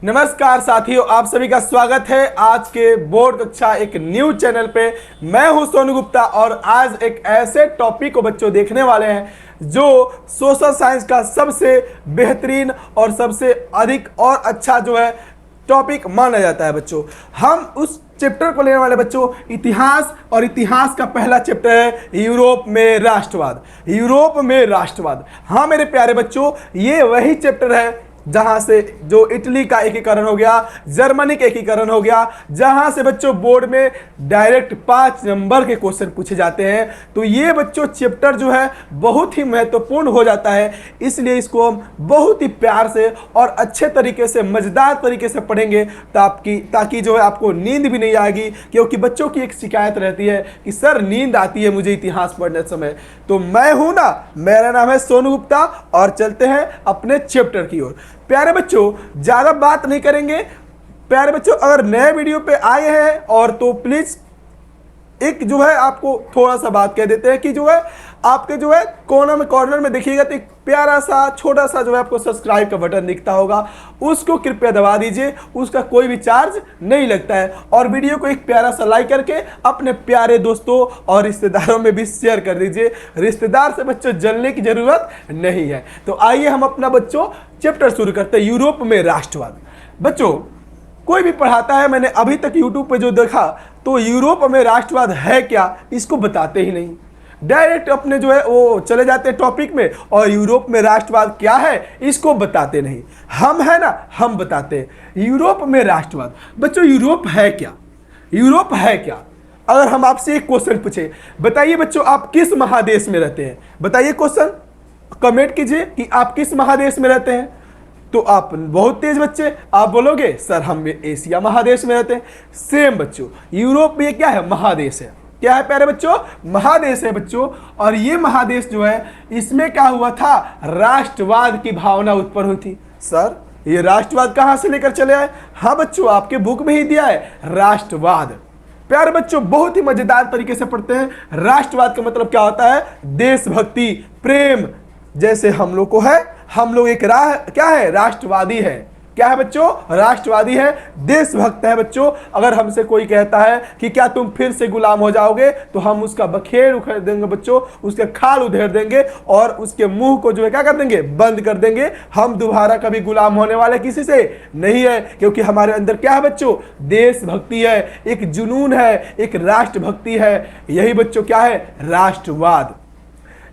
नमस्कार साथियों, आप सभी का स्वागत है आज के बोर्ड कक्षा एक न्यूज चैनल पे। मैं हूं सोनू गुप्ता और आज एक ऐसे टॉपिक को बच्चों देखने वाले हैं जो सोशल साइंस का सबसे बेहतरीन और सबसे अधिक और अच्छा जो है टॉपिक माना जाता है। बच्चों हम उस चैप्टर को लेने वाले बच्चों इतिहास, और इतिहास का पहला चैप्टर है यूरोप में राष्ट्रवाद। यूरोप में राष्ट्रवाद, हाँ मेरे प्यारे बच्चों, ये वही चैप्टर है जहां से जो इटली का एकीकरण हो गया, जर्मनी का एकीकरण हो गया, जहां से बच्चों बोर्ड में डायरेक्ट 5 नंबर के क्वेश्चन पूछे जाते हैं। तो ये बच्चों चैप्टर जो है बहुत ही महत्वपूर्ण हो जाता है, इसलिए इसको हम बहुत ही प्यार से और अच्छे तरीके से, मजेदार तरीके से पढ़ेंगे ताकि जो है आपको नींद भी नहीं आएगी। क्योंकि बच्चों की एक शिकायत रहती है कि सर नींद आती है मुझे इतिहास पढ़ने समय। तो मैं हूं ना, मेरा नाम है सोनू गुप्ता और चलते हैं अपने चैप्टर की ओर। प्यारे बच्चों ज्यादा बात नहीं करेंगे। प्यारे बच्चों अगर नए वीडियो पे आए हैं और तो प्लीज एक जो है आपको थोड़ा सा बात कह देते हैं कि जो है आपके जो है कॉर्नर में देखिएगा तो एक प्यारा सा छोटा सा जो है आपको सब्सक्राइब का बटन दिखता होगा, उसको कृपया दबा दीजिए। उसका कोई भी चार्ज नहीं लगता है। और वीडियो को एक प्यारा सा लाइक करके अपने प्यारे दोस्तों और रिश्तेदारों में भी शेयर कर दीजिए। रिश्तेदार से बच्चों जलने की जरूरत नहीं है। तो आइए हम अपना बच्चों चैप्टर शुरू करते हैं, यूरोप में राष्ट्रवाद। बच्चों कोई भी पढ़ाता है, मैंने अभी तक यूट्यूब पे जो देखा तो यूरोप में राष्ट्रवाद है क्या इसको बताते ही नहीं, डायरेक्ट अपने जो है वो चले जाते हैं टॉपिक में और यूरोप में राष्ट्रवाद क्या है इसको बताते नहीं। हम है ना, हम बताते हैं यूरोप में राष्ट्रवाद। बच्चों यूरोप है क्या, यूरोप है क्या? अगर हम आपसे एक क्वेश्चन पूछे, बताइए बच्चों आप किस महादेश में रहते हैं? बताइए, क्वेश्चन कमेंट कीजिए कि आप किस महादेश में रहते हैं। तो आप बहुत तेज बच्चे, आप बोलोगे सर हम एशिया महादेश में रहते हैं। सेम बच्चों, यूरोप में क्या है? महादेश है। क्या है प्यारे बच्चों? महादेश है बच्चों। और ये महादेश जो है इसमें क्या हुआ था? राष्ट्रवाद की भावना उत्पन्न हुई थी। सर ये राष्ट्रवाद कहां से लेकर चले आए? हाँ बच्चों आपके बुक में ही दिया है राष्ट्रवाद। प्यारे बच्चों बहुत ही मजेदार तरीके से पढ़ते हैं। राष्ट्रवाद का मतलब क्या होता है? देशभक्ति, प्रेम। जैसे हम लोग को है, हम लोग एक क्या है? राष्ट्रवादी है। क्या है बच्चों? राष्ट्रवादी है, देशभक्त है बच्चों। अगर हमसे कोई कहता है कि क्या तुम फिर से गुलाम हो जाओगे, तो हम उसका बखेड़ उखेड़ देंगे बच्चों, उसके खाल उधेड़ देंगे और उसके मुंह को जो है क्या कर देंगे? बंद कर देंगे। हम दोबारा कभी गुलाम होने वाले किसी से नहीं है, क्योंकि हमारे अंदर क्या है बच्चों? देशभक्ति है, एक जुनून है, एक राष्ट्रभक्ति है। यही बच्चों क्या है? राष्ट्रवाद।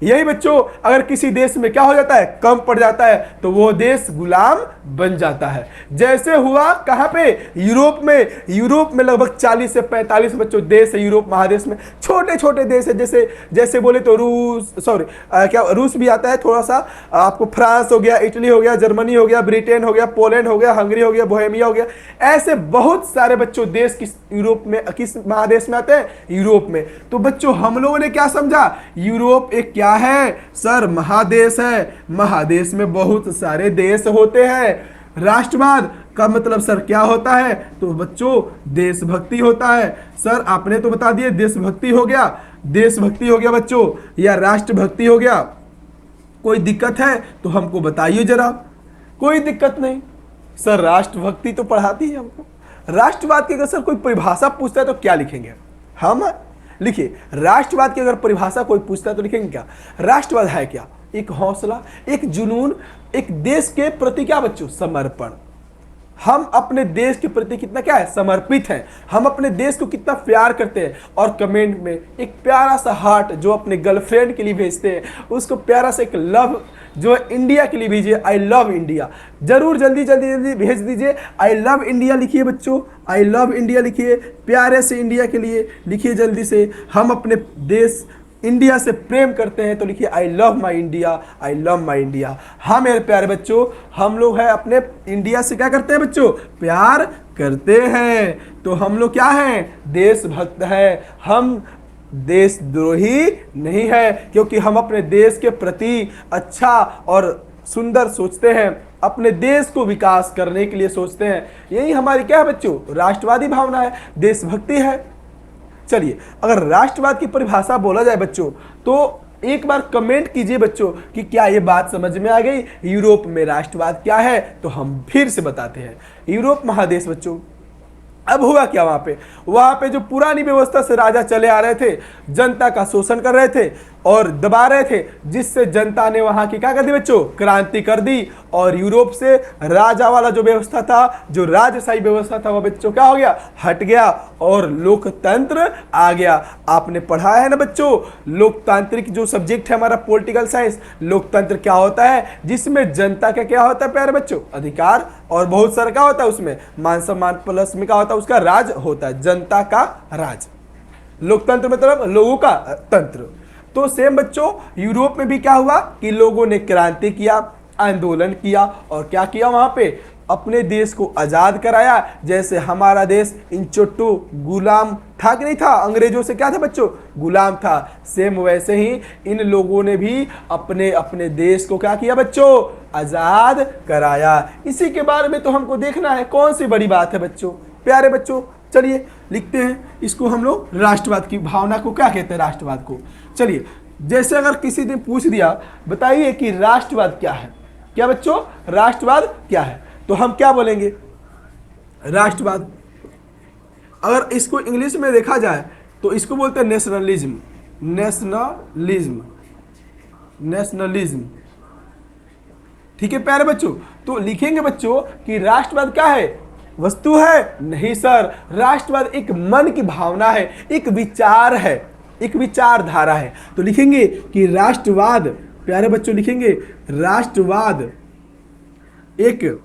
यही बच्चों अगर किसी देश में क्या हो जाता है? कम पड़ जाता है तो वो देश गुलाम बन जाता है। जैसे हुआ कहां पे? यूरोप में। यूरोप में लगभग 40 से 45 बच्चों देश है यूरोप महादेश में। छोटे छोटे देश है, जैसे बोले तो रूस भी आता है थोड़ा सा, आपको फ्रांस हो गया, इटली हो गया, जर्मनी हो गया, ब्रिटेन हो गया, पोलैंड हो गया, हंगरी हो गया, बोहेमिया हो गया। ऐसे बहुत सारे बच्चों देश किस यूरोप में, किस महादेश में आते हैं? यूरोप में। तो बच्चों हम लोगों ने क्या समझा? यूरोप एक क्या है? सर महादेश है। महादेश में बहुत सारे देश होते हैं। राष्ट्रवाद का मतलब सर क्या होता है? तो बच्चों देशभक्ति होता है। सर आपने तो बता दिए देशभक्ति हो गया, देशभक्ति हो गया बच्चों, या राष्ट्रभक्ति हो गया। कोई दिक्कत है तो हमको बताइए जरा। कोई दिक्कत नहीं सर, राष्ट्रभक्ति तो पढ़ाती है हमको। राष्ट्रवाद की अगर सर कोई परिभाषा पूछता है तो क्या लिखेंगे हम? लिखिए राष्ट्रवाद की अगर परिभाषा कोई पूछता है तो लिखेंगे क्या? राष्ट्रवाद है क्या? एक हौसला, एक जुनून, एक देश के प्रति क्या बच्चों? समर्पण। हम अपने देश के प्रति कितना क्या है? समर्पित हैं। हम अपने देश को कितना प्यार करते हैं। और कमेंट में एक प्यारा सा हार्ट जो अपने गर्लफ्रेंड के लिए भेजते हैं, उसको प्यारा सा एक लव जो है इंडिया के लिए भेजिए। आई लव इंडिया जरूर जल्दी जल्दी जल्दी भेज दीजिए। आई लव इंडिया लिखिए बच्चों, आई लव इंडिया लिखिए, प्यारे से इंडिया के लिए लिखिए जल्दी से। हम अपने देश इंडिया से प्रेम करते हैं तो लिखिए I love my India, I love my India. हाँ मेरे प्यारे बच्चों, हम लोग है अपने इंडिया से क्या करते हैं बच्चों? प्यार करते हैं। तो हम लोग क्या हैं? देशभक्त है। हम देशद्रोही नहीं है, क्योंकि हम अपने देश के प्रति अच्छा और सुंदर सोचते हैं, अपने देश को विकास करने के लिए सोचते हैं। यही हमारी क्या है बच्चों? राष्ट्रवादी भावना है, देशभक्ति है। चलिए अगर राष्ट्रवाद की परिभाषा बोला जाए बच्चों तो एक बार कमेंट कीजिए बच्चों कि क्या ये बात समझ में आ गई। यूरोप में राष्ट्रवाद क्या है, तो हम फिर से बताते हैं। यूरोप महादेश बच्चों, अब हुआ क्या वहां पे जो पुरानी व्यवस्था से राजा चले आ रहे थे, जनता का शोषण कर रहे थे और दबा रहे थे, जिससे जनता ने वहां की क्या कर दी बच्चों, क्रांति कर दी। और यूरोप से राजा वाला जो व्यवस्था था, जो राजशाही व्यवस्था था, वह बच्चों क्या हो गया, हट गया और लोकतंत्र आ गया। आपने पढ़ा है ना बच्चों, लोकतांत्रिक जो सब्जेक्ट है हमारा पॉलिटिकल साइंस, लोकतंत्र क्या होता है, जिसमें जनता का क्या होता है प्यारे बच्चों, अधिकार, और बहुत सारा क्या होता है उसमें, मान सम्मान, प्लस में क्या होता है उसका राज होता है, जनता का राज। लोकतंत्र मतलब लोगों का तंत्र। तो सेम बच्चों यूरोप में भी क्या हुआ कि लोगों ने क्रांति किया, आंदोलन किया और क्या किया, वहां पे अपने देश को आजाद कराया। जैसे हमारा देश इन चोट्टू गुलाम था कि नहीं था, अंग्रेजों से क्या था बच्चों, गुलाम था। सेम वैसे ही इन लोगों ने भी अपने अपने देश को क्या किया बच्चों, आजाद कराया। इसी के बारे में तो हमको देखना है, कौन सी बड़ी बात है बच्चों, प्यारे बच्चों। चलिए लिखते हैं इसको हम लोग, राष्ट्रवाद की भावना को क्या कहते हैं, राष्ट्रवाद को। चलिए, जैसे अगर किसी ने पूछ दिया बताइए कि राष्ट्रवाद क्या है, क्या बच्चों राष्ट्रवाद क्या है, तो हम क्या बोलेंगे, राष्ट्रवाद। अगर इसको इंग्लिश में देखा जाए तो इसको बोलते हैं नेशनलिज्म, नेशनलिज्म, नेशनलिज्म। ठीक है प्यारे बच्चों, तो लिखेंगे बच्चों कि राष्ट्रवाद क्या है, वस्तु है, नहीं सर, राष्ट्रवाद एक मन की भावना है, एक विचार है, एक विचारधारा है। तो लिखेंगे कि राष्ट्रवाद, प्यारे बच्चों लिखेंगे राष्ट्रवाद एक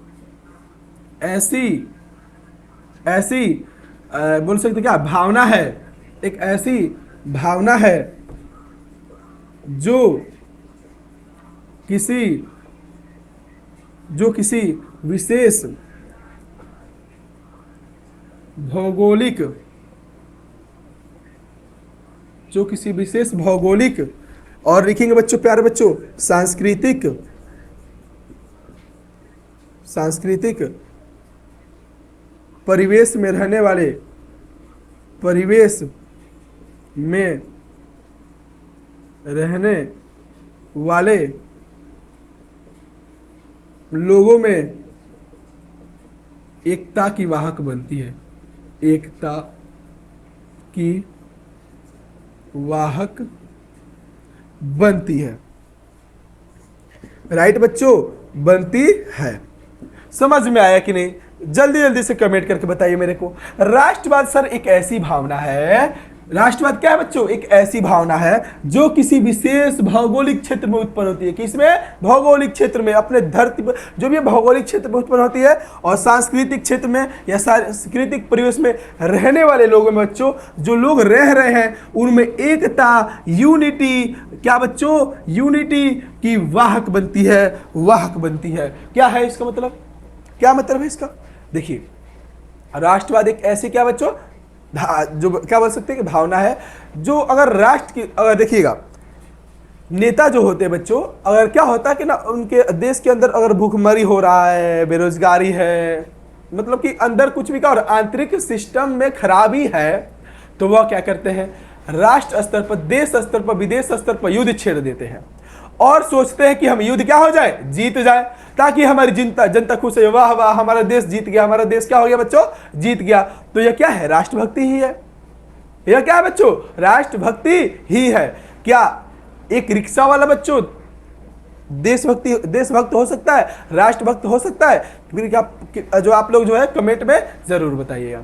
ऐसी बोल सकते क्या, भावना है, एक ऐसी भावना है जो किसी विशेष भौगोलिक, और लिखेंगे बच्चों प्यारे बच्चों सांस्कृतिक परिवेश में रहने वाले लोगों में एकता की वाहक बनती है, एकता की वाहक बनती है। राइट बच्चों, बनती है। समझ में आया कि नहीं, जल्दी जल्दी से कमेंट करके बताइए मेरे को। राष्ट्रवाद सर एक ऐसी भावना है, राष्ट्रवाद क्या है बच्चों, एक ऐसी भावना है जो किसी विशेष भौगोलिक क्षेत्र में उत्पन्न होती है। किसमें, भौगोलिक क्षेत्र में, अपने धरती पर जो भी भौगोलिक क्षेत्र में उत्पन्न होती है, और सांस्कृतिक क्षेत्र में या सांस्कृतिक परिवेश में रहने वाले लोगों में बच्चों, जो लोग रह रहे हैं उनमें एकता, यूनिटी, क्या बच्चों, यूनिटी की वाहक बनती है, वाहक बनती है। क्या है इसका मतलब, क्या मतलब है इसका, देखिए राष्ट्रवाद एक ऐसी क्या बच्चों, जो क्या बोल सकते हैं कि भावना है, जो अगर राष्ट्र की, अगर देखिएगा नेता जो होते हैं बच्चों, अगर क्या होता है कि ना उनके देश के अंदर अगर भूखमरी हो रहा है, बेरोजगारी है, मतलब कि अंदर कुछ भी का और आंतरिक सिस्टम में खराबी है, तो वह क्या करते हैं, राष्ट्र स्तर पर, देश स्तर पर, विदेश स्तर पर युद्ध छेड़ देते हैं और सोचते हैं कि हम युद्ध क्या हो जाए, जीत जाए, ताकि हमारी जनता खुश है, वाह वाह हमारा देश जीत गया, हमारा देश क्या हो गया बच्चों, जीत गया। तो यह क्या है, राष्ट्रभक्ति ही है। यह क्या है बच्चों, राष्ट्रभक्ति ही है। क्या एक रिक्शा वाला बच्चों देशभक्त हो सकता है, राष्ट्रभक्त हो सकता है? फिर क्या जो आप लोग जो है कमेंट में जरूर बताइएगा।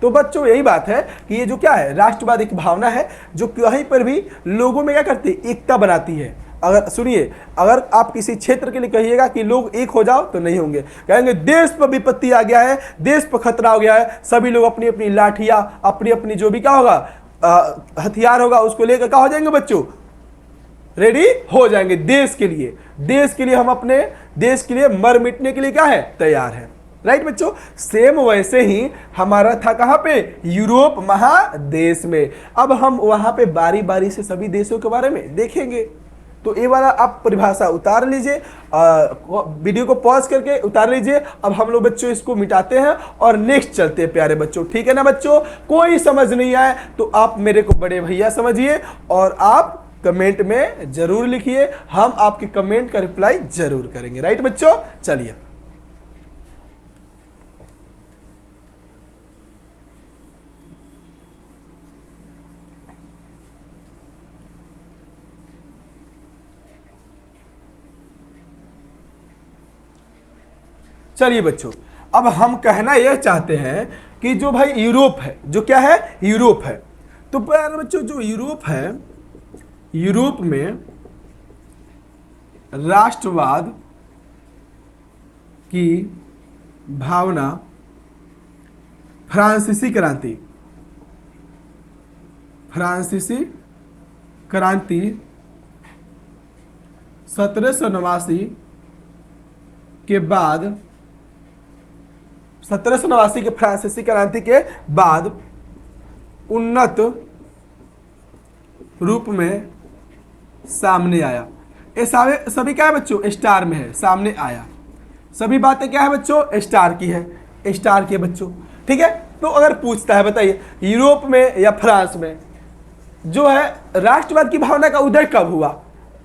तो बच्चों यही बात है कि ये जो क्या है, राष्ट्रवाद एक भावना है जो कहीं पर भी लोगों में क्या करती है, एकता बनाती है। अगर सुनिए, अगर आप किसी क्षेत्र के लिए कहिएगा कि लोग एक हो जाओ, तो नहीं होंगे, कहेंगे देश पर विपत्ति आ गया है, देश पर खतरा हो गया है, सभी लोग अपनी अपनी लाठियां, अपनी अपनी जो भी क्या होगा हथियार होगा उसको लेकर क्या हो जाएंगे बच्चों, रेडी हो जाएंगे देश के लिए। देश के लिए हम अपने देश के लिए मर मिटने के लिए क्या है, तैयार है। राइट बच्चों, सेम वैसे ही हमारा था कहां पे, यूरोप महादेश में। अब हम वहां पे बारी बारी से सभी देशों के बारे में देखेंगे। तो ये वाला आप परिभाषा उतार लीजिए, वीडियो को पॉज करके उतार लीजिए। अब हम लोग बच्चों इसको मिटाते हैं और नेक्स्ट चलते हैं प्यारे बच्चों, ठीक है ना बच्चों। कोई समझ नहीं आए तो आप मेरे को बड़े भैया समझिए और आप कमेंट में जरूर लिखिए, हम आपके कमेंट का रिप्लाई जरूर करेंगे। राइट बच्चों, चलिए चलिए बच्चों, अब हम कहना यह चाहते हैं कि जो भाई यूरोप है, जो क्या है, यूरोप है, तो प्यारे बच्चों जो यूरोप है, यूरोप में राष्ट्रवाद की भावना फ्रांसीसी क्रांति, फ्रांसीसी क्रांति 1789 के बाद, 1789 के फ्रांसीसी क्रांति के बाद उन्नत रूप में सामने आया। ये सभी क्या है बच्चों, स्टार में है, सामने आया। सभी बातें क्या है बच्चों, स्टार की है, स्टार की है बच्चों। ठीक है, तो अगर पूछता है बताइए यूरोप में या फ्रांस में जो है राष्ट्रवाद की भावना का उदय कब हुआ,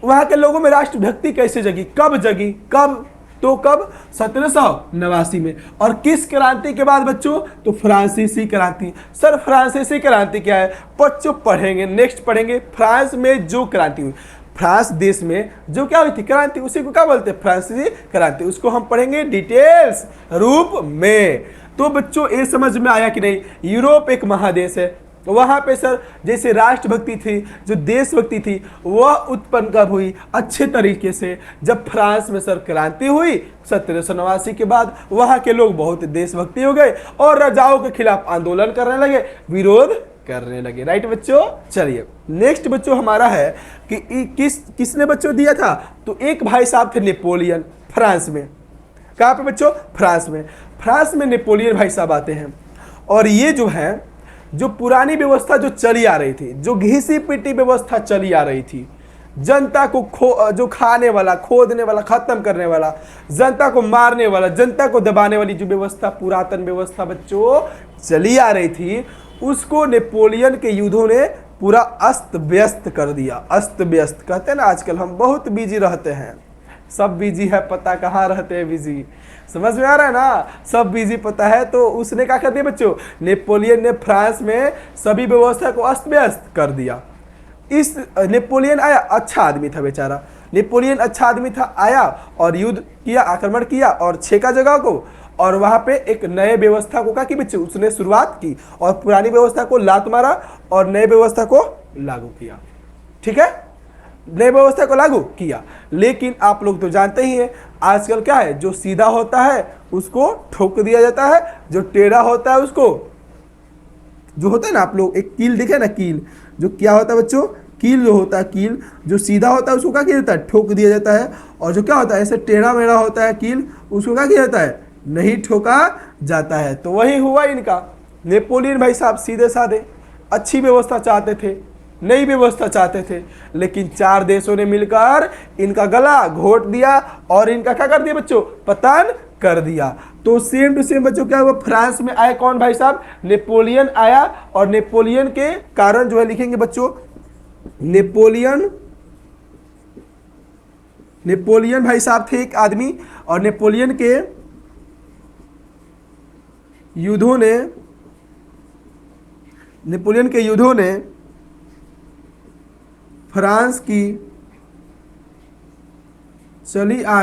वहां के लोगों में राष्ट्रभक्ति कैसे जगी, कब जगी, कब, तो कब, 1789 में। और किस क्रांति के बाद बच्चों, तो फ्रांसीसी क्रांति। सर फ्रांसीसी क्रांति क्या है बच्चों, पढ़ेंगे, नेक्स्ट पढ़ेंगे। फ्रांस में जो क्रांति हुई, फ्रांस देश में जो क्या हुई थी क्रांति, उसी को क्या बोलते हैं, फ्रांसीसी क्रांति। उसको हम पढ़ेंगे डिटेल्स रूप में। तो बच्चों ये समझ में आया कि नहीं, यूरोप एक महादेश है, वहां पे सर जैसे राष्ट्रभक्ति थी, जो देशभक्ति थी, वह उत्पन्न कब हुई, अच्छे तरीके से जब फ्रांस में सर क्रांति हुई 1789 के बाद। वहां के लोग बहुत देशभक्ति हो गए और राजाओं के खिलाफ आंदोलन करने लगे, विरोध करने लगे। राइट बच्चों, चलिए नेक्स्ट बच्चों हमारा है कि किसने बच्चों दिया था, तो एक भाई साहब थे नेपोलियन, फ्रांस में। कहाँ पे बच्चों, फ्रांस में। फ्रांस में नेपोलियन भाई साहब आते हैं, और ये जो है जो पुरानी व्यवस्था जो चली आ रही थी, जो घिसी पिटी व्यवस्था चली आ रही थी, जनता को जो खाने वाला, खोदने वाला, खत्म करने वाला, जनता को मारने वाला, जनता को दबाने वाली जो व्यवस्था, पुरातन व्यवस्था बच्चों चली आ रही थी, उसको नेपोलियन के युद्धों ने पूरा अस्त व्यस्त कर दिया। अस्त व्यस्त कहते हैं ना, आजकल हम बहुत बिजी रहते हैं, सब बिजी है, पता कहाँ रहते हैं बिजी, समझ में आ रहा है ना, सब बिजी पता है। तो उसने क्या कर दिया बच्चों, नेपोलियन ने फ्रांस में सभी व्यवस्था को अस्त व्यस्त कर दिया। इस नेपोलियन आया, अच्छा आदमी था बेचारा, नेपोलियन अच्छा आदमी था, आया और युद्ध किया, आक्रमण किया और छेका जगह को, और वहां पे एक नए व्यवस्था को क्या की बच्चों, उसने शुरुआत की और पुरानी व्यवस्था को लात मारा और नए व्यवस्था को लागू किया। ठीक है, नई व्यवस्था को लागू किया। लेकिन आप लोग तो जानते ही हैं आजकल क्या है, जो सीधा होता है उसको ठोक दिया जाता है, जो टेढ़ा होता है उसको, जो होता है ना, आप लोग एक कील दिखे ना, कील जो क्या होता है बच्चों, कील जो होता है, कील जो सीधा होता है उसको क्या किया जाता है, ठोक दिया जाता है। और जो क्या होता है ऐसे टेढ़ा मेढ़ा होता है कील, उसको क्या किया जाता है, नहीं ठोका जाता है। तो वही हुआ इनका। नेपोलियन भाई साहब सीधे साधे अच्छी व्यवस्था चाहते थे, नई व्यवस्था चाहते थे, लेकिन चार देशों ने मिलकर इनका गला घोट दिया और इनका क्या कर दिया बच्चों, पतन कर दिया। तो सेम टू सेम बच्चों क्या हुआ, फ्रांस में आए कौन भाई साहब, नेपोलियन आया, और नेपोलियन के कारण जो है लिखेंगे बच्चों, नेपोलियन भाई साहब थे एक आदमी, और नेपोलियन के युद्धों ने फ्रांस की चली आ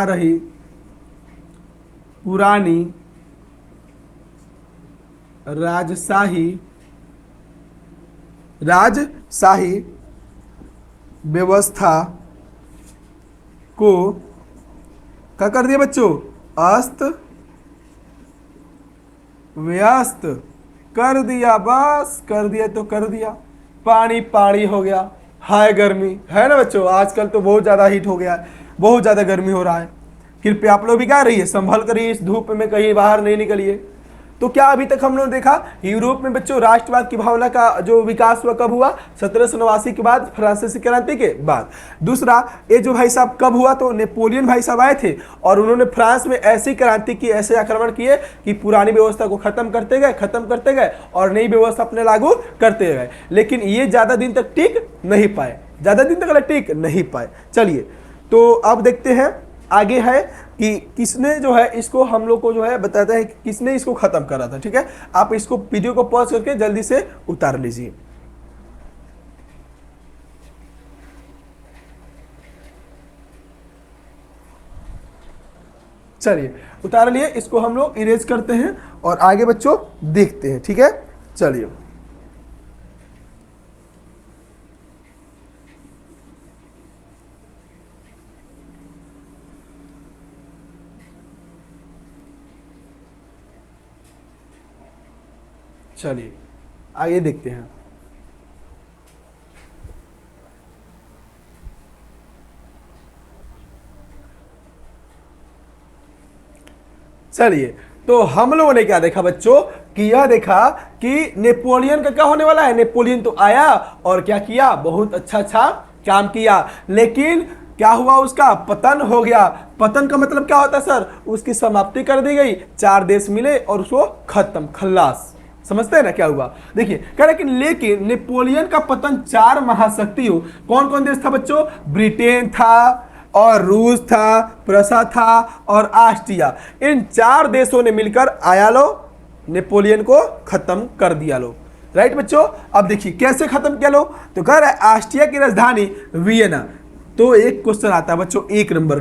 रही पुरानी राजशाही व्यवस्था को क्या कर दिया बच्चों, अस्त व्यस्त कर दिया। बस कर दिया तो कर दिया, पानी पानी हो गया। हाय गर्मी है ना बच्चों, आजकल तो बहुत ज़्यादा हीट हो गया है, बहुत ज़्यादा गर्मी हो रहा है। कृपया आप लोग भी क्या रहिए, संभल कर इस धूप में कहीं बाहर नहीं निकलिए। तो क्या अभी तक हम लोग देखा यूरोप में बच्चों राष्ट्रवाद की भावना का जो विकास हुआ कब हुआ, 1789 के बाद, फ्रांसीसी क्रांति के बाद। दूसरा, ये जो भाई साहब कब हुआ, तो नेपोलियन भाई साहब आए थे और उन्होंने फ्रांस में ऐसी क्रांति की, ऐसे आक्रमण किए कि पुरानी व्यवस्था को खत्म करते गए और नई व्यवस्था अपने लागू करते गए, लेकिन ये ज्यादा दिन तक टिक नहीं पाए, ज्यादा दिन तक टिक नहीं पाए। चलिए तो अब देखते हैं आगे है कि किसने जो है इसको हम लोग को जो है बताता है कि किसने इसको खत्म करा था। ठीक है, आप इसको वीडियो को पॉज करके जल्दी से उतार लीजिए। चलिए उतार लिए, इसको हम लोग इरेज करते हैं और आगे बच्चों देखते हैं। ठीक है, चलिए चलिए आगे देखते हैं। चलिए तो हम लोगों ने क्या देखा बच्चों कि यह देखा कि नेपोलियन का क्या होने वाला है। नेपोलियन तो आया और क्या किया, बहुत अच्छा काम किया, लेकिन क्या हुआ, उसका पतन हो गया। पतन का मतलब क्या होता है सर, उसकी समाप्ति कर दी गई, 4 देश मिले और उसको खत्म, खल्लास। समझते हैं ना क्या हुआ। देखिए कह रहे कि लेकिन नेपोलियन का पतन 4 महाशक्तियों, कौन कौन देश था बच्चों, ब्रिटेन था और रूस था, प्रसा था और ऑस्ट्रिया, इन 4 देशों ने मिलकर आया लो नेपोलियन को खत्म कर दिया लो। राइट बच्चों, अब देखिए कैसे खत्म किया लो, तो कह रहा है ऑस्ट्रिया की राजधानी वियना। तो एक क्वेश्चन आता है बच्चों 1 नंबर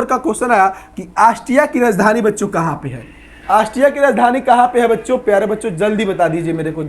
का क्वेश्चन आया कि ऑस्ट्रिया की राजधानी बच्चों कहां पे है। ऑस्ट्रिया की राजधानी कहां पे है बच्चों, प्यारे बच्चों जल्दी बता दीजिए मेरे को।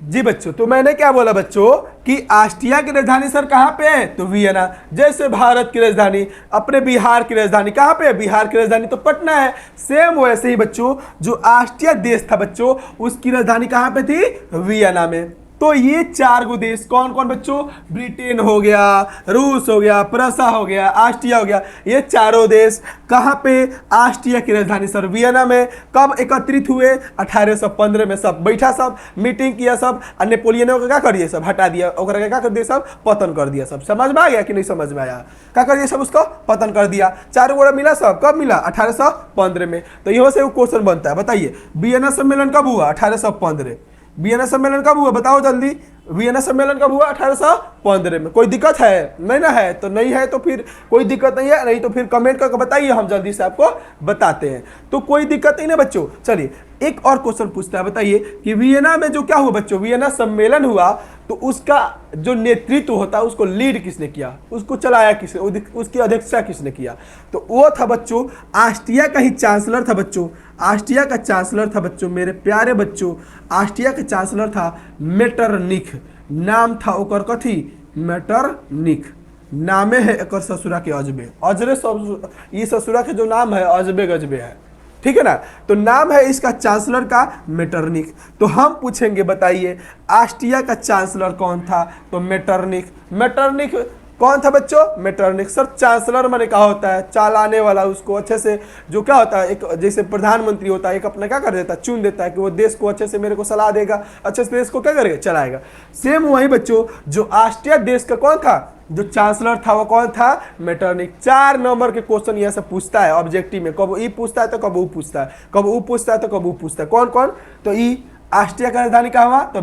जी बच्चों, तो मैंने क्या बोला बच्चों कि ऑस्ट्रिया की राजधानी सर कहां पे है, तो वियना। जैसे भारत की राजधानी, अपने बिहार की राजधानी कहां पे है, बिहार की राजधानी तो पटना है। सेम वैसे ही बच्चों जो ऑस्ट्रिया देश था बच्चों, उसकी राजधानी कहां पे थी, वियना में। तो ये 4 गो देश कौन कौन बच्चों, ब्रिटेन हो गया, रूस हो गया, प्रसा हो गया, ऑस्ट्रिया हो गया, ये चारों देश कहां पे, ऑस्ट्रिया की राजधानी सर वियना में। कब एकत्रित हुए, 1815 में सब बैठा, सब मीटिंग किया, सब नेपोलियन को क्या करिए, सब हटा दिया, क्या कर दिया, सब पतन कर दिया। सब समझ में आ गया कि नहीं समझ में आया, क्या कर दिया, सब उसको पतन कर दिया। 4 गोड़ा मिला, सब कब मिला, 1815 में। तो यहाँ से वो क्वेश्चन बनता है, बताइए वियना सम्मेलन कब हुआ, 1815। वियना सम्मेलन कब हुआ, बताओ जल्दी, वियना सम्मेलन कब हुआ, 1815 में। कोई दिक्कत है, नहीं ना है, तो नहीं है तो फिर कोई दिक्कत नहीं है, नहीं तो फिर कमेंट करके बताइए, हम जल्दी से आपको बताते हैं। तो कोई दिक्कत नहीं ना बच्चों। चलिए एक और क्वेश्चन पूछता है, बताइए कि वियना में जो क्या हुआ बच्चों, वियना सम्मेलन हुआ, तो उसका जो नेतृत्व होता है उसको लीड किसने किया, उसको चलाया किसने, उसकी अध्यक्षता किसने किया, तो वो था बच्चों ऑस्ट्रिया का ही चांसलर था बच्चों। ऑस्ट्रिया का चांसलर था बच्चों, मेरे प्यारे बच्चों, ऑस्ट्रिया का चांसलर था मेटरनिख। नाम था ओकर कथी, मेटरनिख। नामे है एक ससुरा के अजबे, अजरे सब ये ससुरा के जो नाम है अजबे गजबे है। ठीक है ना, तो नाम है इसका चांसलर का मेटरनिख। तो हम पूछेंगे बताइए ऑस्ट्रिया का चांसलर कौन था, तो मेटरनिख। मेटरनिख कौन था बच्चों, मेटरनिख। सर चांसलर माने क्या होता है, चालाने वाला, उसको अच्छे से जो क्या होता है, एक जैसे प्रधानमंत्री होता है, एक अपना क्या कर देता है, चुन देता है कि वो देश को अच्छे से मेरे को सलाह देगा, अच्छे से देश को क्या करेगा, चलाएगा। सेम वही बच्चों जो ऑस्ट्रिया देश का कौन था, जो चांसलर था वो कौन था, मेटरनिख। 4 नंबर के क्वेश्चन यहाँ से पूछता है ऑब्जेक्टिव में, कब ई पूछता है तो कब वो पूछता है, कब वो पूछता है तो कब वो पूछता है। कौन कौन, तो ई ऑस्ट्रिया का राजधानी कहाँ हुआ, तो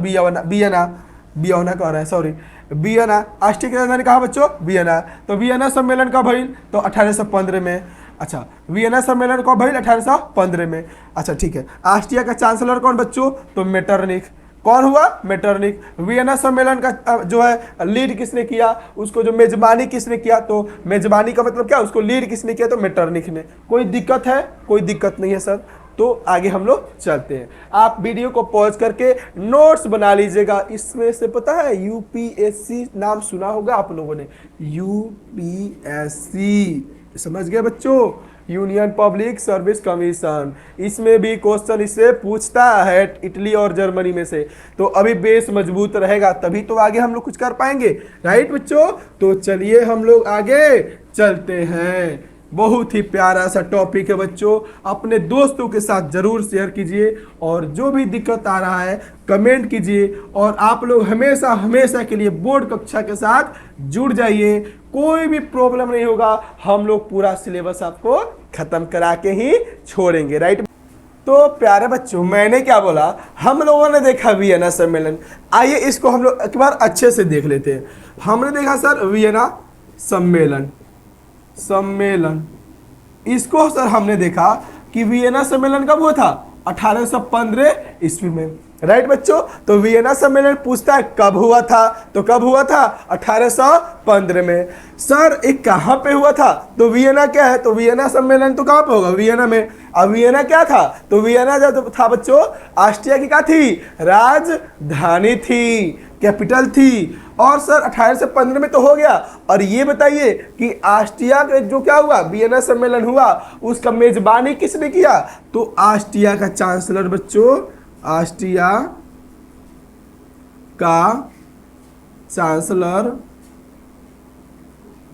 वियना कह रहा है, सॉरी वियना। ऑस्ट्रिया की राजधानी कहाँ बच्चों, वियना। तो वियना सम्मेलन कब भइल, तो 1815 में। अच्छा वियना सम्मेलन कब भइल, 1815 में। अच्छा ठीक है, ऑस्ट्रिया का चांसलर कौन बच्चों, तो मेटरनिख। कौन हुआ, मेटरनिख। वियना सम्मेलन का जो है लीड किसने किया, उसको जो मेजबानी किसने किया, तो मेजबानी का मतलब क्या, उसको लीड किसने किया, तो मेटरनिख ने। कोई दिक्कत है, कोई दिक्कत नहीं है सर। तो आगे हम लोग चलते हैं, आप वीडियो को पॉज करके नोट्स बना लीजिएगा। इसमें से पता है यूपीएससी नाम सुना होगा आप लोगों ने, यूपीएससी समझ गए बच्चों, यूनियन पब्लिक सर्विस कमीशन, इसमें भी क्वेश्चन इससे पूछता है इटली और जर्मनी में से। तो अभी बेस मजबूत रहेगा तभी तो आगे हम लोग कुछ कर पाएंगे, राइट बच्चों। तो चलिए हम लोग आगे चलते हैं। बहुत ही प्यारा सा टॉपिक है बच्चों, अपने दोस्तों के साथ जरूर शेयर कीजिए और जो भी दिक्कत आ रहा है कमेंट कीजिए। और आप लोग हमेशा हमेशा के लिए बोर्ड कक्षा के साथ जुड़ जाइए, कोई भी प्रॉब्लम नहीं होगा, हम लोग पूरा सिलेबस आपको खत्म करा के ही छोड़ेंगे, राइट। तो प्यारे बच्चों, मैंने क्या बोला, हम लोगों ने देखा वियना सम्मेलन। आइए इसको हम लोग एक बार अच्छे से देख लेते हैं। हमने देखा सर वियना सम्मेलन, इसको सर हमने देखा कि वियना सम्मेलन कब हुआ था, 1815 ईस्वी में, राइट बच्चों। तो वियना सम्मेलन पूछता है कब हुआ था, तो कब हुआ था, 1815 में। सर एक कहाँ पे हुआ था, तो वियना क्या है, तो वियना सम्मेलन तो कहाँ पे होगा, वियना में। अब वियना क्या था, तो वियना जो था बच्चों ऑस्ट्रिया की क्या थी, राजधानी थी, कैपिटल थी। और सर 1815 में तो हो गया। और ये बताइए कि ऑस्ट्रिया का जो क्या हुआ, वियना सम्मेलन हुआ, उसका मेजबानी किसने किया, तो ऑस्ट्रिया का चांसलर बच्चों, ऑस्ट्रिया का चांसलर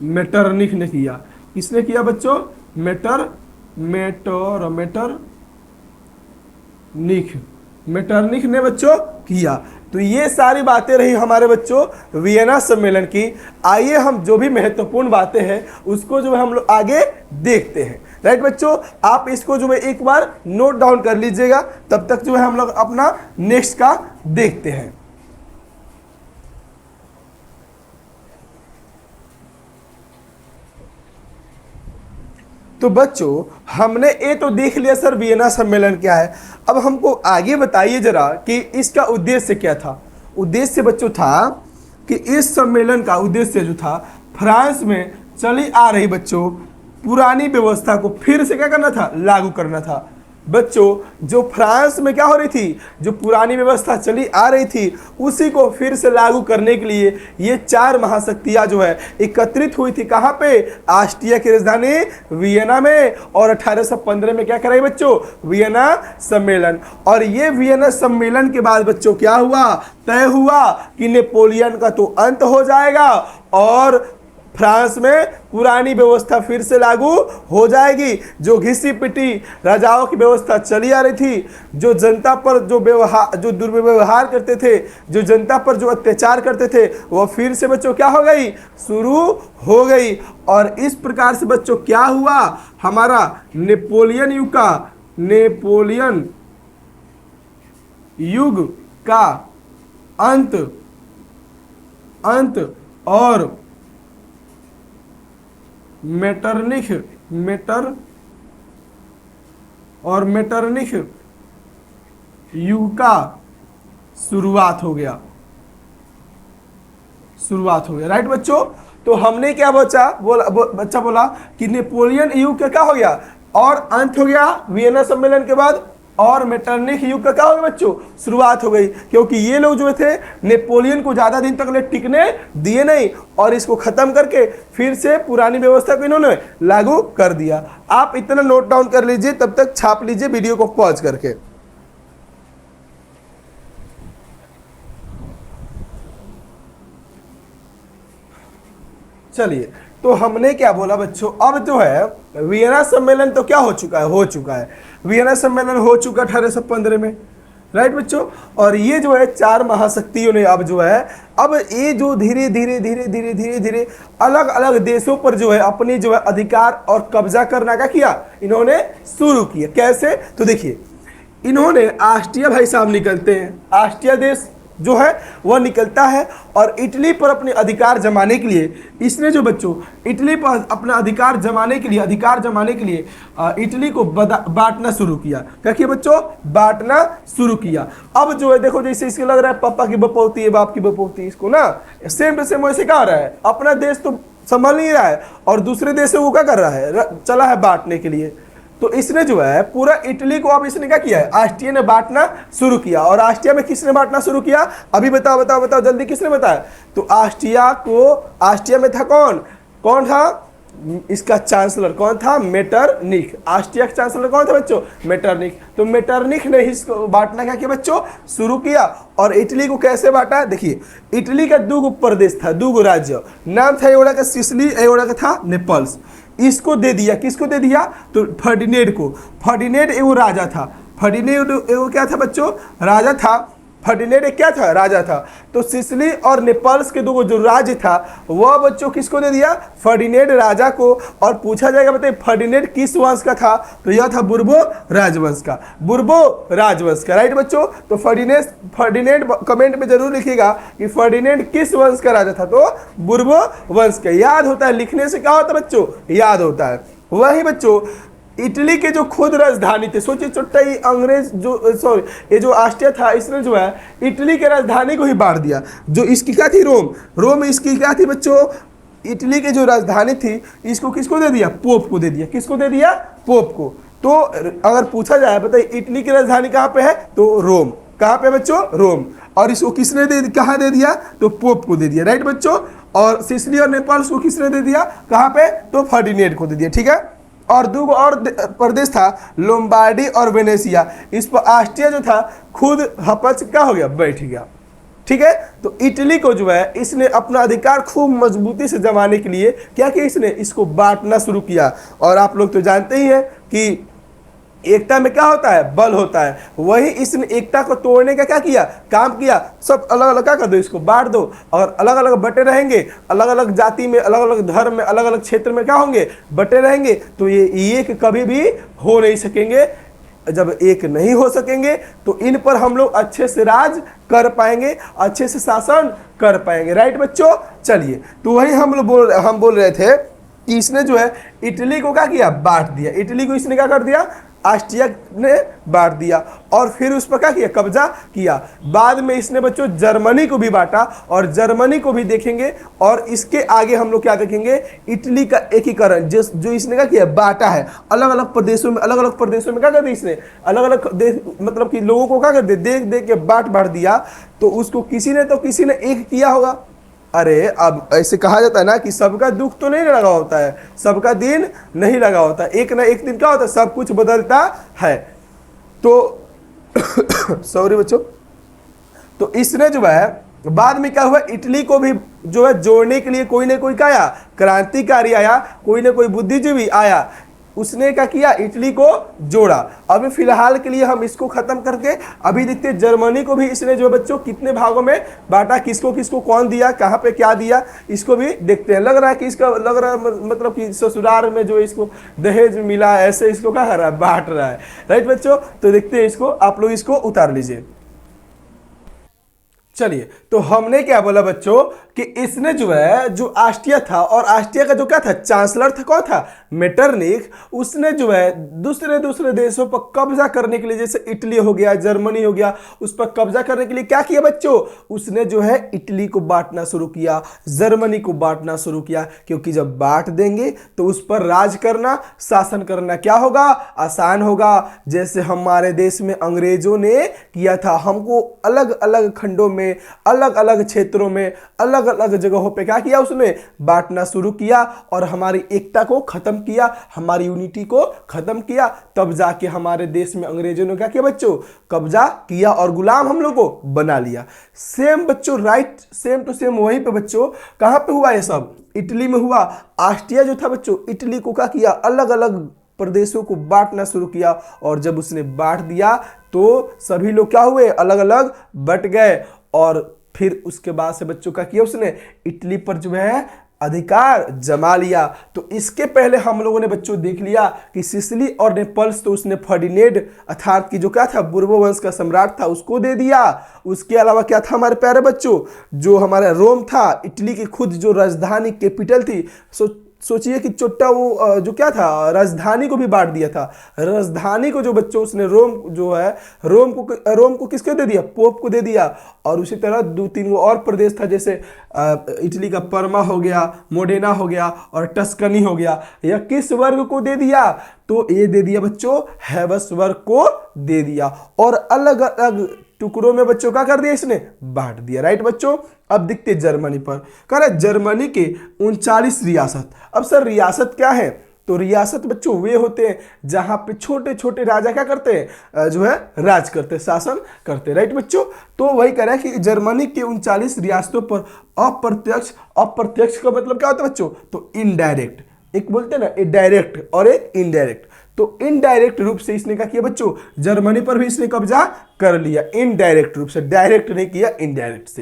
मेटरनिख ने किया। किसने किया बच्चों, मेटरनिख ने बच्चों किया। तो ये सारी बातें रही हमारे बच्चों वियना सम्मेलन की। आइए हम जो भी महत्वपूर्ण बातें हैं उसको जो है हम लोग आगे देखते हैं, राइट बच्चों। आप इसको जो है एक बार नोट डाउन कर लीजिएगा, तब तक जो है हम लोग अपना नेक्स्ट का देखते हैं। तो बच्चों हमने ये तो देख लिया सर वियना सम्मेलन क्या है। अब हमको आगे बताइए जरा कि इसका उद्देश्य क्या था। उद्देश्य बच्चों था कि इस सम्मेलन का उद्देश्य जो था, फ्रांस में चली आ रही बच्चों पुरानी व्यवस्था को फिर से क्या करना था, लागू करना था। बच्चों जो फ्रांस में क्या हो रही थी, जो पुरानी व्यवस्था चली आ रही थी उसी को फिर से लागू करने के लिए ये चार महाशक्तियां जो है एकत्रित हुई थी। कहाँ पे, ऑस्ट्रिया की राजधानी वियना में। और 1815 में क्या कराई बच्चों, वियना सम्मेलन। और ये वियना सम्मेलन के बाद बच्चों क्या हुआ, तय हुआ कि नेपोलियन का तो अंत हो जाएगा और फ्रांस में पुरानी व्यवस्था फिर से लागू हो जाएगी। जो घिसी पिटी राजाओं की व्यवस्था चली आ रही थी, जो जनता पर जो दुर्व्यवहार करते थे, जो जनता पर जो अत्याचार करते थे, वह फिर से बच्चों क्या हो गई, शुरू हो गई। और इस प्रकार से बच्चों क्या हुआ, हमारा नेपोलियन युग का अंत और मेटरनिख युग का शुरुआत हो गया, राइट बच्चों। तो हमने क्या बच्चा बोला कि नेपोलियन युग का क्या हो गया और अंत हो गया वियना सम्मेलन के बाद, और मेटरनिख युग का क्या हो गया बच्चों, शुरुआत हो गई। क्योंकि ये लोग जो थे नेपोलियन को ज्यादा दिन तक टिकने दिए नहीं और इसको खत्म करके फिर से पुरानी व्यवस्था को इन्होंने लागू कर दिया। आप इतना नोट डाउन कर लीजिए, तब तक छाप लीजिए वीडियो को पॉज करके। चलिए, तो हमने क्या बोला बच्चों, अब जो है वियना सम्मेलन तो क्या हो चुका है, वियना सम्मेलन हो चुका 1815 में, राइट बच्चों। और ये जो है चार महाशक्तियों ने अब जो है, अब ये जो धीरे धीरे अलग अलग देशों पर जो है अपनी जो है अधिकार और कब्जा करना का किया, इन्होंने शुरू किया। कैसे, तो देखिए इन्होंने ऑस्ट्रिया भाई साहब निकलते हैं, ऑस्ट्रिया देश जो है वह निकलता है और इटली पर अपने अधिकार जमाने के लिए, इसने जो बच्चों इटली पर अपना अधिकार जमाने के लिए इटली को बांटना शुरू किया। क्या किया बच्चों, बांटना शुरू किया। अब जो है देखो, जैसे इसके लग रहा है पापा की बपौती है, बाप की बपौती, इसको ना सेम टू सेम वैसे क्या हो रहा है, अपना देश तो संभाल नहीं रहा है और दूसरे देश से वो क्या कर रहा है, चला है बांटने के लिए। तो इसने जो है पूरा इटली को अब इसने क्या किया है, ऑस्ट्रिया ने बांटना शुरू किया। और ऑस्ट्रिया में किसने बांटना शुरू किया, अभी बताओ जल्दी, किसने बताया। तो ऑस्ट्रिया में था कौन था, इसका चांसलर कौन था? मेटरनिख। ऑस्ट्रिया का चांसलर कौन था बच्चों? मेटरनिख। तो मेटरनिख ने इसको बांटना क्या किया बच्चों? शुरू किया। और इटली को कैसे बांटा? देखिए, इटली का दो प्रदेश था, दो राज्य, नाम था एगोड़ा का सिसिली, एगोड़ा का था नेपल्स। इसको दे दिया, किसको दे दिया? तो फर्डिनेंड को। फर्डिनेंड एगो राजा था, फर्डिनेंड एगो क्या था बच्चों? राजा था। फर्डिनेंड एक क्या था? राजा था। तो सिसिली और नेपल्स के दो जो राज्य था वह बच्चों किसको दे दिया? फर्डिनेंड राजा को। और पूछा जाएगा बताइए फर्डिनेंड किस वंश का था? तो यह था बुर्बो राजवंश का, बुर्बो राजवंश का। राइट बच्चों? तो फर्डिनेंड कमेंट में जरूर लिखिएगा कि फर्डिनेंड किस वंश का राजा था? तो बुर्बो वंश का। याद होता है, लिखने से क्या होता है बच्चों? याद होता है। वही बच्चों इटली के जो खुद राजधानी थे, सोचिए छोटा ही अंग्रेज जो सॉरी ये जो ऑस्ट्रिया था इसने जो है इटली के राजधानी को ही बांट दिया। जो इसकी क्या थी? रोम। रोम इसकी क्या थी बच्चों? इटली की जो राजधानी थी इसको किसको दे दिया? पोप को दे दिया। किसको दे दिया? पोप को। तो अगर पूछा जाए बताइए इटली की राजधानी कहाँ पे है? तो रोम। कहाँ पे बच्चों? रोम। और इसको किसने कहाँ दे दिया? तो पोप को दे दिया। राइट बच्चों? और सिसिली और नेपाल को किसने दे दिया? कहाँ पे? तो फर्डिनेंड को दे दिया। ठीक है। और दो और प्रदेश था, लोम्बार्डी और वेनेसिया। इस पर ऑस्ट्रिया जो था खुद हपच क्या हो गया? बैठ गया। ठीक है। तो इटली को जो है इसने अपना अधिकार खूब मजबूती से जमाने के लिए क्या किया? इसने इसको बांटना शुरू किया। और आप लोग तो जानते ही हैं कि एकता में क्या होता है? बल होता है। वही इसने एकता को तोड़ने का क्या किया? काम किया। सब अलग अलग क्या कर दो? इसको बांट दो। और अलग अलग बटे रहेंगे, अलग अलग जाति में, अलग अलग धर्म में, अलग अलग क्षेत्र में क्या होंगे? बटे रहेंगे। तो ये एक कभी भी हो नहीं सकेंगे। जब एक नहीं हो सकेंगे तो इन पर हम लोग अच्छे से राज कर पाएंगे, अच्छे से शासन कर पाएंगे। राइट बच्चों? चलिए, तो वही हम बोल रहे थे कि इसने जो है इटली को क्या किया? बांट दिया। इटली को इसने क्या कर दिया? ऑस्ट्रिया ने बांट दिया। और फिर उस पर क्या किया? कब्जा किया। बाद में इसने बच्चों जर्मनी को भी बांटा, और जर्मनी को भी देखेंगे। और इसके आगे हम लोग क्या देखेंगे? इटली का एकीकरण जो इसने क्या किया? बांटा है अलग अलग प्रदेशों में। अलग अलग प्रदेशों में क्या कर दिया इसने? अलग अलग देश, मतलब कि लोगों को क्या कर दिया? देख देख के बांट दिया। तो उसको किसी ने एक किया होगा। अरे अब ऐसे कहा जाता है ना कि सबका दुख तो नहीं लगा होता है, सबका दिन नहीं लगा होता, एक ना एक दिन क्या होता है? सब कुछ बदलता है। तो सॉरी बच्चों। तो इसने जो है बाद में क्या हुआ? इटली को भी जो है जोड़ने के लिए कोई ना कोई क्या आया? क्रांतिकारी आया, कोई ना कोई बुद्धिजीवी आया। उसने क्या किया? इटली को जोड़ा। अभी फिलहाल के लिए हम इसको खत्म करके अभी देखते हैं जर्मनी को भी इसने जो बच्चों कितने भागों में बांटा, किसको किसको कौन दिया, कहाँ पे क्या दिया, इसको भी देखते हैं। लग रहा है कि इसका लग रहा है मतलब कि ससुराल में जो इसको दहेज मिला ऐसे इसको क्या कर रहा है? बांट रहा है। राइट बच्चों? तो देखते हैं इसको, आप लोग इसको उतार लीजिए। चलिए, तो हमने क्या बोला बच्चों कि इसने जो है जो ऑस्ट्रिया था, और ऑस्ट्रिया का जो क्या था? चांसलर था, कौन था? मेटरनिख। उसने जो है दूसरे देशों पर कब्जा करने के लिए, जैसे इटली हो गया, जर्मनी हो गया, उस पर कब्जा करने के लिए क्या किया बच्चों? उसने जो है इटली को बांटना शुरू किया, जर्मनी को बांटना शुरू किया। क्योंकि जब बांट देंगे तो उस पर राज करना, शासन करना क्या होगा? आसान होगा। जैसे हमारे देश में अंग्रेजों ने किया था, हमको अलग अलग खंडों में, अलग अलग क्षेत्रों में, अलग अलग जगहों पे क्या किया? उसने बांटना शुरू किया और हमारी एकता को खत्म किया, हमारी यूनिटी को खत्म किया। तब जाके हमारे देश में अंग्रेजों ने क्या किया बच्चों? कब्जा किया और गुलाम हम लोग को बना लिया। सेम बच्चों, राइट, सेम टू सेम वहीं पे बच्चों कहां पे हुआ? ये सब इटली में हुआ। ऑस्ट्रिया जो था बच्चों इटली को क्या किया? अलग अलग प्रदेशों को बांटना शुरू किया। और जब उसने बांट दिया तो सभी लोग क्या हुए? अलग अलग बट गए। और फिर उसके बाद से बच्चों का किया? उसने इटली पर जो है अधिकार जमा लिया। तो इसके पहले हम लोगों ने बच्चों देख लिया कि सिसिली और नेपल्स तो उसने फर्डिनेंड अर्थात की जो क्या था? बुर्बो वंश का सम्राट था, उसको दे दिया। उसके अलावा क्या था हमारे प्यारे बच्चों? जो हमारा रोम था, इटली की खुद जो राजधानी कैपिटल थी, सोचिए कि छोटा वो जो क्या था? राजधानी को भी बांट दिया था। राजधानी को जो बच्चों उसने रोम जो है रोम को किसको दे दिया? पोप को दे दिया। और उसी तरह दो तीन वो और प्रदेश था, जैसे इटली का परमा हो गया, मोडेना हो गया और टस्कनी हो गया। यह किस वर्ग को दे दिया? तो ये दे दिया बच्चों हैबस वर्ग को दे दिया। और अलग अलग टुकड़ों में बच्चों क्या कर दिया, इसने बांट दिया। राइट बच्चों, अब दिखते जर्मनी पर। कह रहे जर्मनी के 39 रियासत। अब सर रियासत क्या है, तो रियासत बच्चों वे होते हैं जहां पे छोटे छोटे राजा क्या करते हैं, जो है राज करते, शासन करते। राइट बच्चों, तो वही कह रहा है कि जर्मनी के 39 रियासतों पर अप्रत्यक्ष, अप्रत्यक्ष का मतलब क्या होता है बच्चों, तो इनडायरेक्ट, एक बोलते हैं ना एक डायरेक्ट और एक इनडायरेक्ट, तो इनडायरेक्ट रूप से इसने क्या किया बच्चों, जर्मनी पर भी इसने कब्जा कर लिया इनडायरेक्ट रूप से, डायरेक्ट नहीं किया, इनडायरेक्ट से।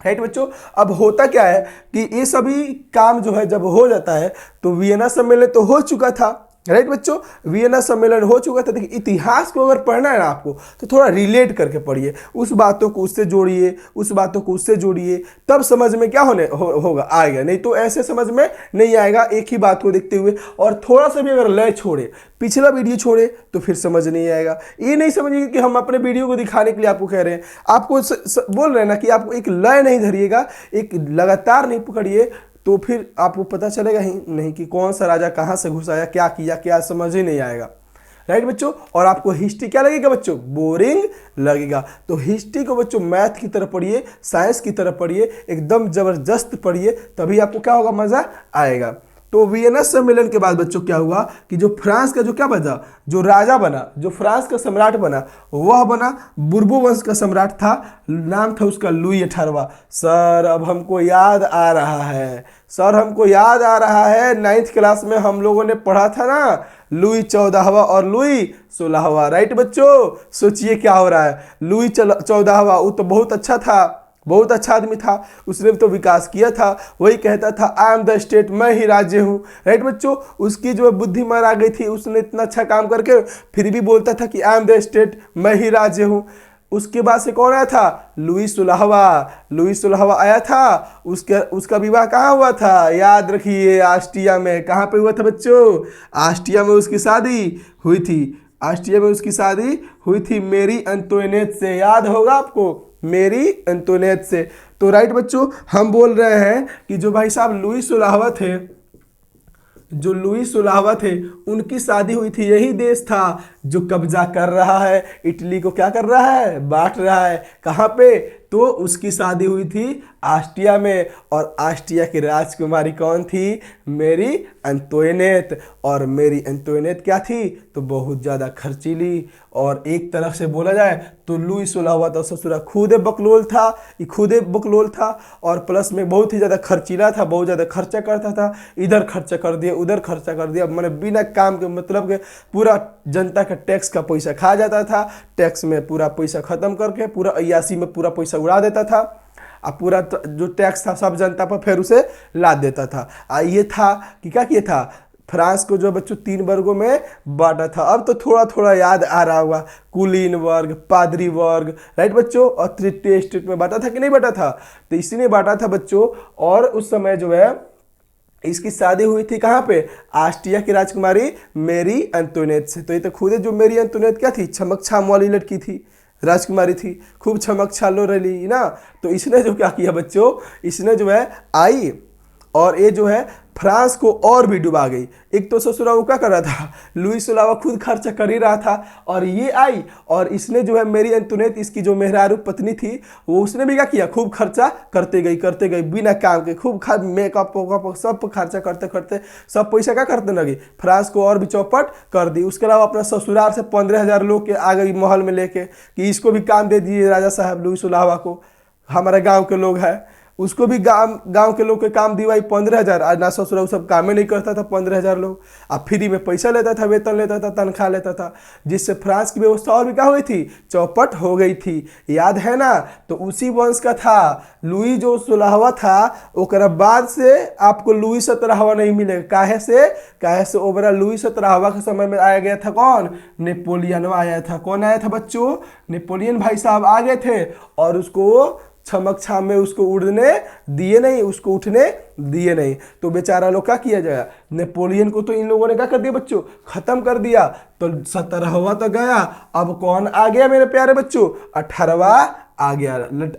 राइट बच्चों, अब होता क्या है कि ये सभी काम जो है जब हो जाता है तो वियना सम्मेलन तो हो चुका था। राइट बच्चों, वियना सम्मेलन हो चुका था। देखिए इतिहास को अगर पढ़ना है ना आपको तो थोड़ा रिलेट करके पढ़िए, उस बातों को उससे जोड़िए, उस बातों को उससे जोड़िए, तब समझ में क्या होगा आएगा, नहीं तो ऐसे समझ में नहीं आएगा एक ही बात को देखते हुए। और थोड़ा सा भी अगर लय छोड़े, पिछला वीडियो छोड़े तो फिर समझ नहीं आएगा। ये नहीं समझिए कि हम अपने वीडियो को दिखाने के लिए आपको कह रहे हैं, आपको बोल रहे हैं ना कि आपको एक लय नहीं धरिएगा, एक लगातार नहीं पकड़िए, तो फिर आपको पता चलेगा ही नहीं कि कौन सा राजा कहाँ से घुसाया, क्या किया, क्या समझ ही नहीं आएगा। राइट बच्चों, और आपको हिस्ट्री क्या लगेगा बच्चों, बोरिंग लगेगा। तो हिस्ट्री को बच्चों मैथ की तरह पढ़िए, साइंस की तरह पढ़िए, एकदम जबरदस्त पढ़िए, तभी आपको क्या होगा, मजा आएगा। तो वियना सम्मेलन के बाद बच्चों क्या हुआ कि जो फ्रांस का जो क्या बचा, जो राजा बना, जो फ्रांस का सम्राट बना, वह बना बुर्बो वंश का सम्राट था, नाम था उसका लुई 18वां। सर अब हमको याद आ रहा है, सर हमको याद आ रहा है, 9th क्लास में हम लोगों ने पढ़ा था ना, लुई 14वां और लुई 16वां। राइट बच्चों, सोचिए क्या हो रहा है, लुई 14वां वो तो बहुत अच्छा था, बहुत अच्छा आदमी था, उसने तो विकास किया था, वही कहता था आई एम द स्टेट, मैं ही राज्य हूँ। राइट बच्चों, उसकी जो बुद्धि मर आ गई थी, उसने इतना अच्छा काम करके फिर भी बोलता था कि आई एम द स्टेट, मैं ही राज्य हूँ। उसके बाद से कौन आया था, लुई 16वां। लुई 16वां आया था, उसका विवाह कहाँ हुआ था, याद रखिए ऑस्ट्रिया में। कहाँ पे हुआ था बच्चों, ऑस्ट्रिया में उसकी शादी हुई थी, ऑस्ट्रिया में उसकी शादी हुई थी मेरी एंटोइनेट से, याद होगा आपको, मेरी एंटोइनेट से। तो राइट बच्चों, हम बोल रहे हैं कि जो भाई साहब लुई 16वां थे, जो लुई 16वां थे, उनकी शादी हुई थी, यही देश था जो कब्जा कर रहा है, इटली को क्या कर रहा है, बांट रहा है। कहाँ पे, तो उसकी शादी हुई थी ऑस्ट्रिया में, और ऑस्ट्रिया की राजकुमारी कौन थी, मेरी एंटोइनेट। और मेरी एंटोइनेट क्या थी, तो बहुत ज़्यादा खर्चीली, और एक तरह से बोला जाए तो लुई 16वां तो ससुरा खुदे बकलोल था, ये खुदे बकलोल था, और प्लस में बहुत ही ज़्यादा खर्चीला था, बहुत ज़्यादा खर्चा करता था, इधर खर्चा कर दिया, उधर खर्चा कर दिया, मैंने बिना काम के मतलब के पूरा जनता का टैक्स का पैसा खा जाता था, टैक्स में पूरा पैसा खत्म करके पूरा अय्यासी में पूरा पैसा उड़ा देता था, अब पूरा जो टैक्स था सब जनता पर फिर उसे लाद देता था। ये था कि क्या किया था, फ्रांस को जो बच्चों 3 वर्गों में बांटा था। अब तो थोड़ा थोड़ा याद आ रहा होगा, कुलीन वर्ग, पादरी वर्ग। राइट बच्चों, और तृतीय स्टेट में बांटा था कि नहीं बांटा था, तो इसी ने बांटा था बच्चों। और उस समय जो है इसकी शादी हुई थी कहाँ पे, ऑस्ट्रिया की राजकुमारी मेरी एंटोइनेट से। तो ये तो खुद जो मेरी एंटोइनेट क्या थी, छमक छाम वाली लड़की थी, राजकुमारी थी, खूब चमक छालो रही ना। तो इसने जो क्या किया बच्चों, इसने जो है आई और ये जो है फ्रांस को और भी डुबा गई। एक तो ससुरा वो क्या कर रहा था, लुई 16वां खुद खर्चा कर ही रहा था, और ये आई और इसने जो है मेरी एंटोइनेट, इसकी जो मेहरारू पत्नी थी, वो उसने भी क्या किया, खूब खर्चा करते गई बिना काम के, खूब मेकअप वेकअप सब खर्चा करते करते सब पैसा क्या करते लगी, फ्रांस को और भी चौपट कर दी। उसके अलावा अपना ससुराल से 15,000 लोग के आ गई महल में लेके कि इसको भी काम दे दीजिए राजा साहब लुई 16वां को, हमारे गाँव के लोग हैं, उसको भी गांव के लोग के काम दिवाई 15,000। आज ना ससुरा सब काम ही नहीं करता था, 15,000 लोग, अब फ्री में पैसा लेता था, वेतन लेता था, तनख्वाह लेता था, जिससे फ्रांस की व्यवस्था और भी क्या हुई थी, चौपट हो गई थी। याद है ना, तो उसी वंश का था लुई जो 16वां था, ओकरा बाद से आपको लुई 17वां नहीं मिलेगा। काहे से ओबरा लुई 17वां के समय में आया गया था कौन, नेपोलियन आया था। कौन आया था बच्चों, नेपोलियन भाई साहब आ गए थे, और उसको छमक छाम में उसको उड़ने दिए नहीं, उसको उठने दिए नहीं। तो बेचारा लोग क्या किया जाए, नेपोलियन को तो इन लोगों ने क्या कर दिया बच्चों, खत्म कर दिया। तो 17वां तो गया, अब कौन आ गया मेरे प्यारे बच्चों, 18वां आ गया,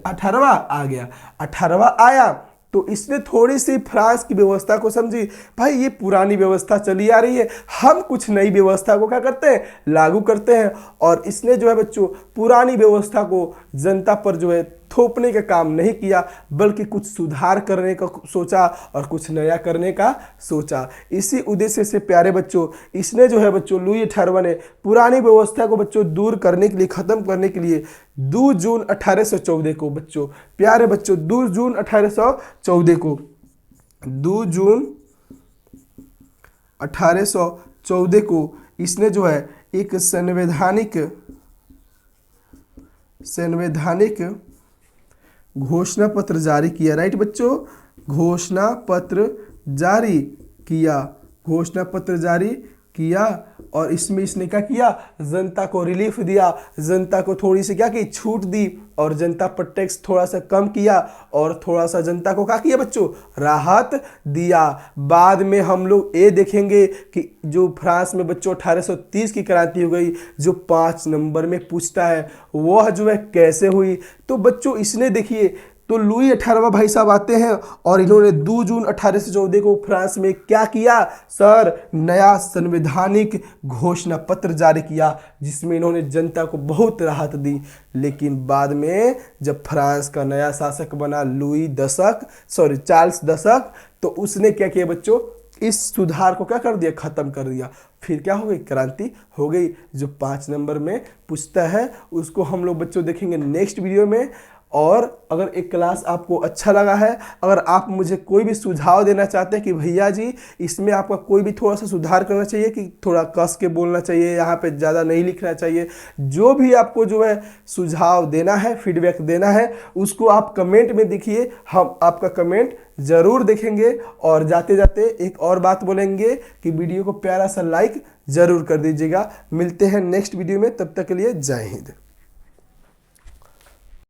18वां आ गया, 18वां आया तो इसने थोड़ी सी फ्रांस की व्यवस्था को समझी, भाई ये पुरानी व्यवस्था चली आ रही है, हम कुछ नई व्यवस्था को क्या करते हैं, लागू करते हैं। और इसने जो है बच्चों पुरानी व्यवस्था को जनता पर जो है थोपने का काम नहीं किया, बल्कि कुछ सुधार करने का सोचा और कुछ नया करने का सोचा। इसी उद्देश्य से प्यारे बच्चों इसने जो है बच्चों लुई 18वां ने पुरानी व्यवस्था को बच्चों दूर करने के लिए, खत्म करने के लिए 2 जून 1814 को बच्चों, प्यारे बच्चों 2 जून 1814 को, 2 जून 1814 को इसने जो है एक संवैधानिक घोषणा पत्र जारी किया। राइट बच्चों, घोषणा पत्र जारी किया और इसमें इसने क्या किया, जनता को रिलीफ दिया, जनता को थोड़ी सी क्या की, छूट दी और जनता पर टैक्स थोड़ा सा कम किया और थोड़ा सा जनता को क्या किया बच्चों, राहत दिया। बाद में हम लोग ये देखेंगे कि जो फ्रांस में बच्चों 1830 की क्रांति हो गई, जो 5 नंबर में पूछता है, वह जो है कैसे हुई। तो बच्चों इसने देखिए, तो लुई 18वां भाई साहब आते हैं और इन्होंने 2 जून 1814 को फ्रांस में क्या किया सर, नया संवैधानिक घोषणा पत्र जारी किया, जिसमें इन्होंने जनता को बहुत राहत दी। लेकिन बाद में जब फ्रांस का नया शासक बना चार्ल्स दशक, तो उसने क्या किया बच्चों, इस सुधार को क्या कर दिया, खत्म कर दिया। फिर क्या हो गई, क्रांति हो गई। जो 5 नंबर में पूछता है उसको हम लोग बच्चों देखेंगे नेक्स्ट वीडियो में। और अगर एक क्लास आपको अच्छा लगा है, अगर आप मुझे कोई भी सुझाव देना चाहते हैं कि भैया जी इसमें आपका कोई भी थोड़ा सा सुधार करना चाहिए, कि थोड़ा कस के बोलना चाहिए, यहाँ पे ज़्यादा नहीं लिखना चाहिए, जो भी आपको जो है सुझाव देना है, फीडबैक देना है, उसको आप कमेंट में देखिए, हम आपका कमेंट ज़रूर देखेंगे। और जाते जाते एक और बात बोलेंगे कि वीडियो को प्यारा सा लाइक ज़रूर कर दीजिएगा। मिलते हैं नेक्स्ट वीडियो में, तब तक के लिए जय हिंद।